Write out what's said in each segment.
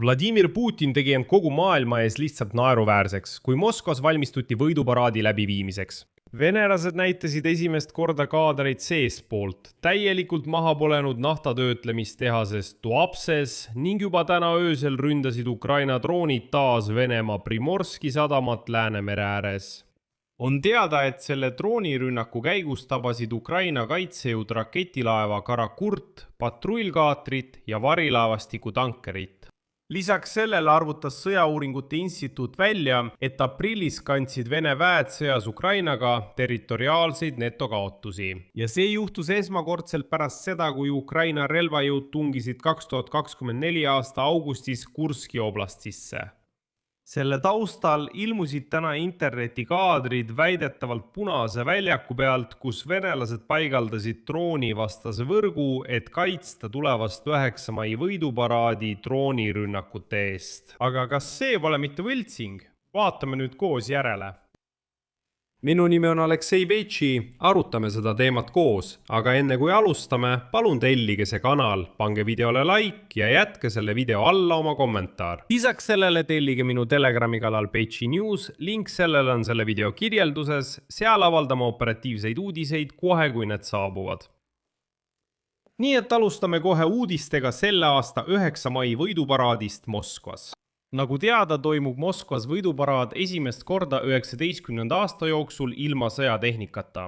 Vladimir Putin tegi end kogu maailma ees lihtsalt naeruväärseks, kui Moskvas valmistuti võiduparaadi läbiviimiseks. Venelased näitasid esimest korda kaadreid seestpoolt, täielikult maha polenud naftatöötlemistehasest Tuapses ning juba täna öösel ründasid Ukraina droonid taas Venemaa Primorski sadamat Läänemere ääres. On teada, et selle droonirünnaku käigus tabasid Ukraina kaitsejõud raketilaeva Karakurt, patrullkaatrit ja varilaevastiku tankerit. Lisaks sellele arvutas Sõjauuringute Instituut välja, et aprillis kandsid Vene väed sõjas Ukrainaga territoriaalseid netokaotusi. Ja see juhtus esmakordselt pärast seda, kui Ukraina relvajõud tungisid 2024 aasta augustis Kurski oblastisse. Selle taustal ilmusid täna internetikaadrid väidetavalt Punase väljaku pealt, kus venelased paigaldasid droonivastase võrgu, et kaitsta tulevast 9. mai võiduparaadi droonirünnakute eest. Aga kas see pole mitte võltsing? Vaatame nüüd koos järele. Minu nimi on Aleksei Beitši, arutame seda teemat koos, aga enne kui alustame, palun tellige see kanal, pange videole like ja jätke selle video alla oma kommentaar. Lisaks sellele tellige minu Telegrami kanal Beitši News, link sellele on selle video kirjelduses, seal avaldame operatiivseid uudiseid kohe, kui need saabuvad. Nii et alustame kohe uudistega selle aasta 9. mai võiduparaadist Moskvas. Nagu teada, toimub Moskvas võiduparaad esimest korda 19. aasta jooksul ilma sõjatehnikata.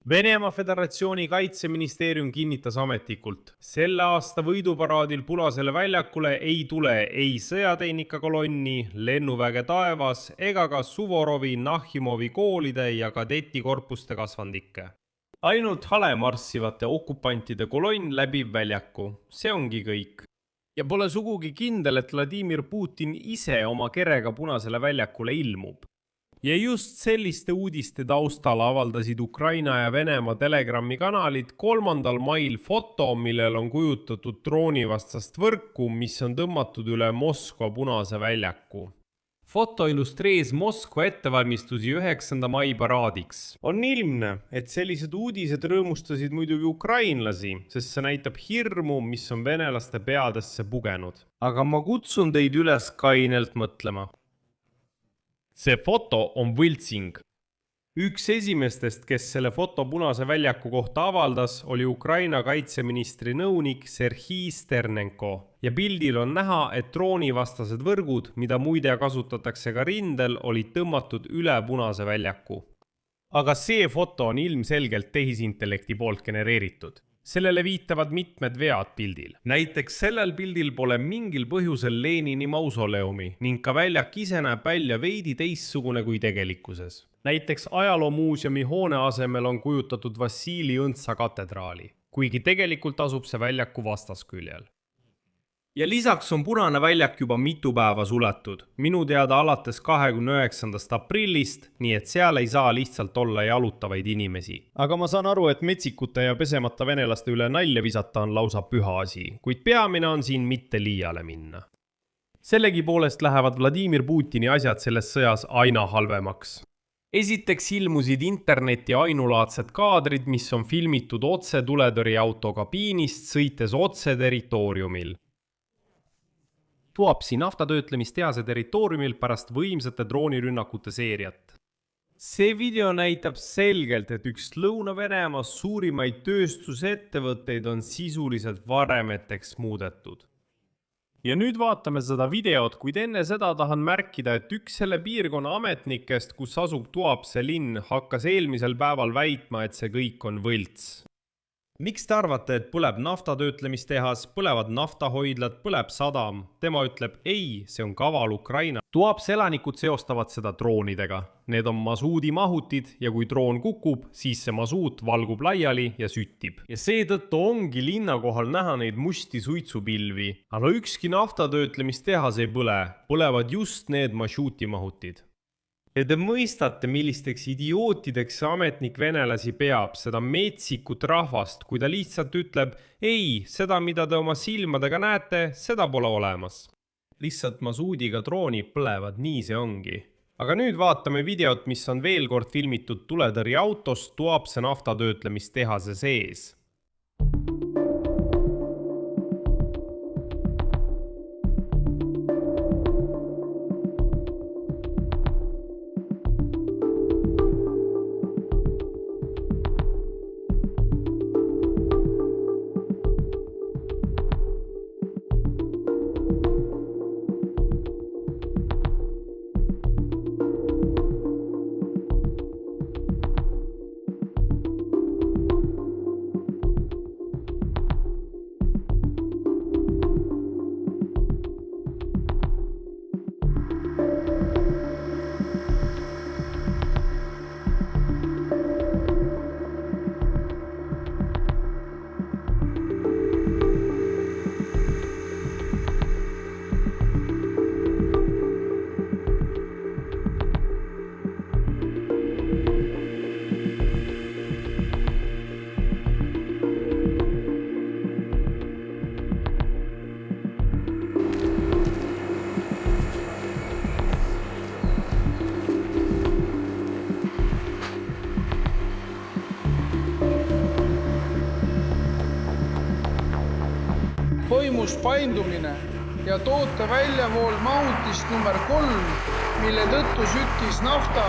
Venemaa Föderatsiooni kaitseministeerium kinnitas ametlikult. Selle aasta võiduparaadil Punasele väljakule ei tule ei sõjatehnika-kolonni, lennuväge taevas ega ka Suvorovi, Nahhimovi koolide ja kadetikorpuste kasvandikke. Ainult hale marssivate okupantide kolonn läbib väljaku. See ongi kõik. Ja pole sugugi kindel, et Vladimir Putin ise oma kerega Punasele väljakule ilmub. Ja just selliste uudiste taustal avaldasid Ukraina ja Venemaa Telegrami kanalid 3. mail foto, millel on kujutatud droonivastast võrku, mis on tõmmatud üle Moskva Punase väljaku. Foto illustreeris Moskva ettevalmistusi 9. mai paraadiks. On ilmne, et sellised uudised rõõmustasid muidugi ukrainlasi, sest see näitab hirmu, mis on venelaste peadesse pugenud. Aga ma kutsun teid üles kainelt mõtlema. See foto on võltsing. Üks esimestest, kes selle foto Punase väljaku kohta avaldas, oli Ukraina kaitseministri nõunik Serhii Sternenko. Ja pildil on näha, et droonivastased võrgud, mida muide kasutatakse ka rindel, olid tõmmatud üle Punase väljaku. Aga see foto on ilmselgelt tehisintellekti poolt genereeritud. Sellele viitavad mitmed vead pildil. Näiteks sellel pildil pole mingil põhjusel Lenini mausoleumi ning ka väljak ise näeb välja veidi teistsugune kui tegelikkuses. Näiteks ajaloomuuseumi hoone asemel on kujutatud Vassili Õntsa katedraali, kuigi tegelikult asub see väljaku vastasküljel. Ja lisaks on Punane väljak juba mitu päeva suletud, minu teada alates 29. aprillist, nii et seal ei saa lihtsalt olla jalutavaid inimesi. Aga ma saan aru, et metsikute ja pesemata venelaste üle nalja visata on lausa püha asi, kuid peamine on siin mitte liiale minna. Sellegipoolest lähevad Vladimir Putini asjad selles sõjas aina halvemaks. Esiteks ilmusid interneti ainulaadsed kaadrid, mis on filmitud otse tuletõrjeauto kabiinist, sõites otse territooriumil. Tuapsi naftatöötlemistehase territooriumil pärast võimsate droonirünnakute seeriat. See video näitab selgelt, et üks Lõuna-Venemaa suurimaid tööstusettevõtteid on sisuliselt varemeteks muudetud. Ja nüüd vaatame seda videot, kuid enne seda tahan märkida, et üks selle piirkonna ametnikest, kus asub Tuapse linn, hakkas eelmisel päeval väitma, et see kõik on võlts. Miks te arvate, et põleb naftatöötlemistehas, põlevad naftahoidlad, põleb sadam? Tema ütleb, ei, see on kaval Ukraina. Tuapse elanikud seostavad seda droonidega. Need on masuudi mahutid ja kui droon kukub, siis see masuut valgub laiali ja süttib. Ja seetõttu ongi linna kohal näha neid musti suitsupilvi. Aga ükski naftatöötlemistehas ei põle. Põlevad just need masuuti mahutid. Ja te mõistate, millisteks idiootideks see ametnik venelasi peab, seda metsikut rahvast, kui ta lihtsalt ütleb, ei, seda, mida te oma silmadega näete, seda pole olemas. Lihtsalt masuudiga droonid põlevad, nii see ongi. Aga nüüd vaatame videot, mis on veel kord filmitud tuletõrjeautost Tuapse naftatöötlemistehase sees. uus paindumine ja toote väljavool mahutist number 3, mille tõttu süttis nafta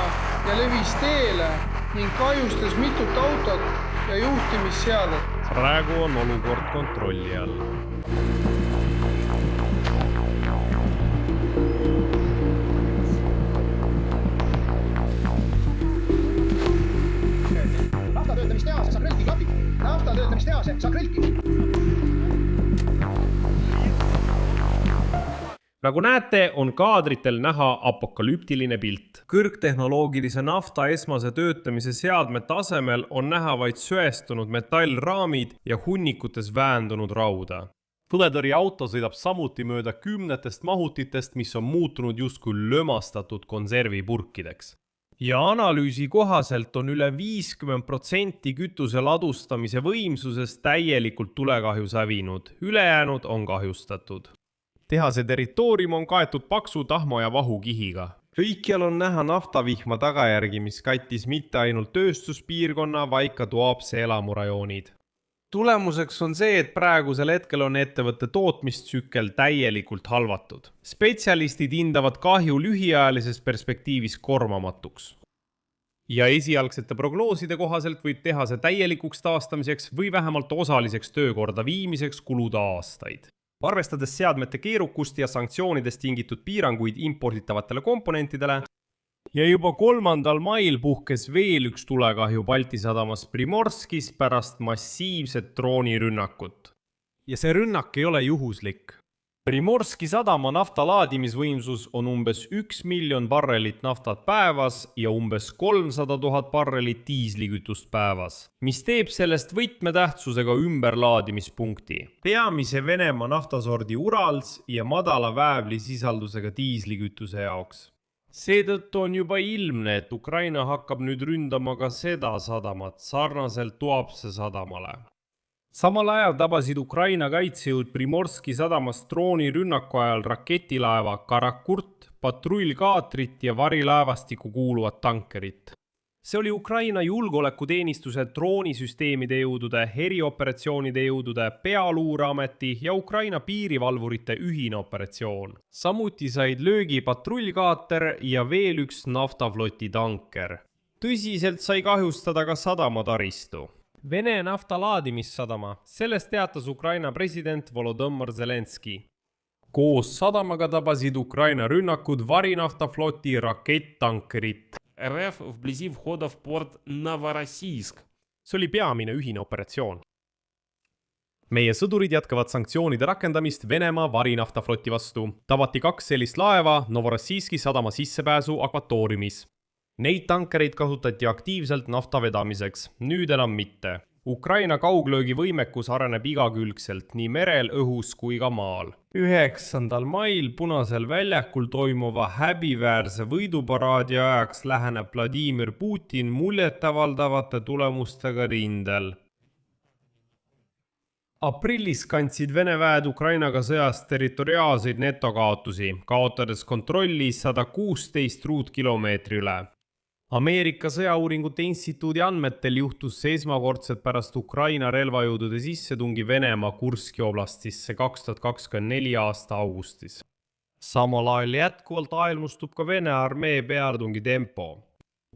ja levis teele ning kahjustas mitut autot ja juhtimisseadet. Praegu on olukord kontrolli all. Nafta töötlemistehase Sakrelki klapib. Nafta töötlemistehase Sakrelki. Nagu näete, on kaadritel näha apokalüptiline pilt. Kõrgtehnoloogilise nafta esmase töötamise seadme tasemel on näha vaid söestunud metallraamid ja hunnikutes väändunud rauda. Põletõrjeauto sõidab samuti mööda kümnetest mahutitest, mis on muutunud justkui lömastatud konservipurkideks. Ja analüüsi kohaselt on üle 50% kütuse ladustamise võimsusest täielikult tulekahju sävinud, ülejäänud on kahjustatud. Tehase territoorium on kaetud paksu tahma ja vahukihiga. Kõikjal on näha naftavihma tagajärgi, mis kattis mitte ainult tööstuspiirkonna, vaid ka Tuapse elamurajoonid. Tulemuseks on see, et praegusel hetkel on ettevõtte tootmistsükkel täielikult halvatud. Spetsialistid hindavad kahju lühiajalises perspektiivis korvamatuks. Ja esialgsete prognooside kohaselt võib tehase täielikuks taastamiseks või vähemalt osaliseks töökorda viimiseks kuluda aastaid. Arvestades seadmete keerukust ja sanktsioonidest tingitud piiranguid imporditavatele komponentidele ja juba 3. mail puhkes veel üks tulekahju Balti sadamas Primorskis pärast massiivset droonirünnakut. Ja see rünnak ei ole juhuslik. Primorski sadama nafta laadimisvõimsus on umbes 1 miljon barrelit naftat päevas ja umbes 300 000 barrelit diislikütust päevas, mis teeb sellest võtmetähtsusega ümberlaadimispunkti. Peamise Venemaa naftasordi Urals ja madala väävlisisaldusega diislikütuse jaoks. Seetõttu on juba ilmne, et Ukraina hakkab nüüd ründama ka seda sadamat sarnaselt Tuapse sadamale. Samal ajal tabasid Ukraina kaitsejõud Primorski sadamas droonirünnaku ajal raketilaeva Karakurt, patrullkaatrit ja varilaevastiku kuuluvat tankerit. See oli Ukraina julgeolekuteenistuse droonisüsteemide jõudude, erioperatsioonide jõudude, pealuureameti ja Ukraina piirivalvurite ühine operatsioon. Samuti said löögi patrullkaater ja veel üks naftafloti tanker. Tõsiselt sai kahjustada ka sadamataristu. Vene nafta laadimissadama, sellest teatas Ukraina president Volodõmõr Zelenski. Koos sadamaga tabasid Ukraina rünnakud varinaftafloti rakett-tankerit. РФ вблизи входа в порт Новороссийск. See oli peamine ühine operatsioon. Meie sõdurid jätkavad sanktsioonide rakendamist Venemaa varinaftafloti vastu. Tabati 2 sellist laeva Novorossijski sadama sissepääsu akvatooriumis. Neid tankereid kasutati aktiivselt nafta vedamiseks, nüüd enam mitte. Ukraina kauglöögi võimekus areneb igakülgselt nii merel, õhus kui ka maal. 9. mail Punasel väljakul toimuva häbiväärse võiduparaadi ajaks läheneb Vladimir Putin muljetavaldavate tulemustega rindel. Aprillis kandsid Vene väed Ukrainaga sõjas territoriaalseid netokaotusi, kaotades kontrolli 116 ruutkilomeetri üle. Ameerika sõjauuringute instituudi andmetel juhtus see esmakordselt pärast Ukraina relvajõudude sissetungi Venemaa Kurski oblastisse 2024 aasta augustis. Samal ajal jätkuvalt aelmustub ka Vene armee pealetungi tempo.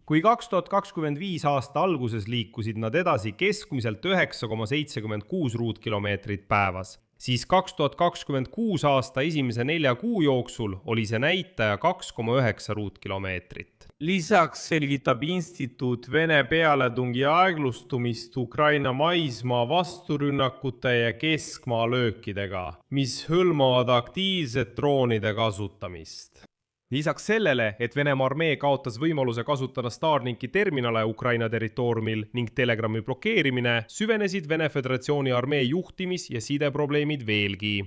Kui 2025 aasta alguses liikusid nad edasi keskmiselt 9,76 ruutkilomeetrit päevas, siis 2026 aasta esimese 4 kuu jooksul oli see näitaja 2,9 ruutkilomeetrit. Lisaks selgitab instituut Vene pealetungi aeglustumist Ukraina maismaa vasturünnakute ja keskmaa löökidega, mis hõlmavad aktiivset droonide kasutamist. Lisaks sellele, et Venemaa armee kaotas võimaluse kasutada Starlinki terminale Ukraina territooriumil ning Telegrami blokeerimine, süvenesid Vene Föderatsiooni armee juhtimis- ja sideprobleemid veelgi.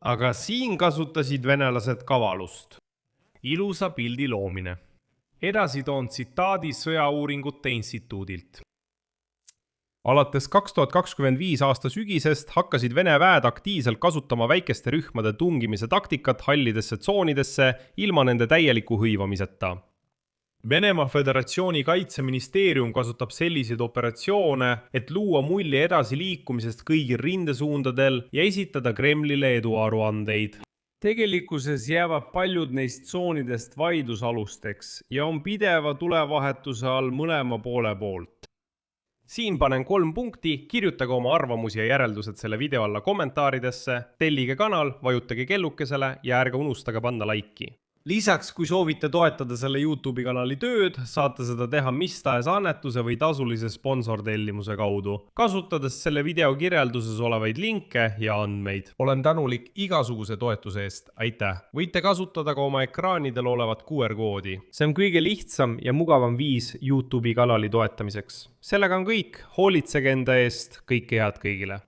Aga siin kasutasid venelased kavalust. Ilusa pildi loomine. Edasi toon tsitaadi Sõjauuringute instituudilt. Alates 2025 aasta sügisest hakkasid Vene väed aktiivselt kasutama väikeste rühmade tungimise taktikat hallidesse tsoonidesse ilma nende täieliku hõivamiseta. Venemaa Föderatsiooni kaitseministeerium kasutab selliseid operatsioone, et luua mulje edasiliikumisest kõigil rindesuundadel ja esitada Kremlile eduaruandeid. Tegelikkuses jäävad paljud neist tsoonidest vaidlusalusteks ja on pideva tulevahetuse all mõlema poole poolt. Siin panen 3 punkti, kirjutage oma arvamusi ja järeldused selle video alla kommentaaridesse, tellige kanal, vajutage kellukesele ja ärge unustage panna laiki. Lisaks, kui soovite toetada selle YouTube'i kanali tööd, saate seda teha mis tahes annetuse või tasulise sponsortellimuse kaudu, kasutades selle video kirjelduses olevaid linke ja andmeid. Olen tänulik igasuguse toetuse eest, aitäh! Võite kasutada ka oma ekraanidel olevat QR-koodi. See on kõige lihtsam ja mugavam viis YouTube'i kanali toetamiseks. Sellega on kõik, hoolitsege enda eest, kõike head kõigile!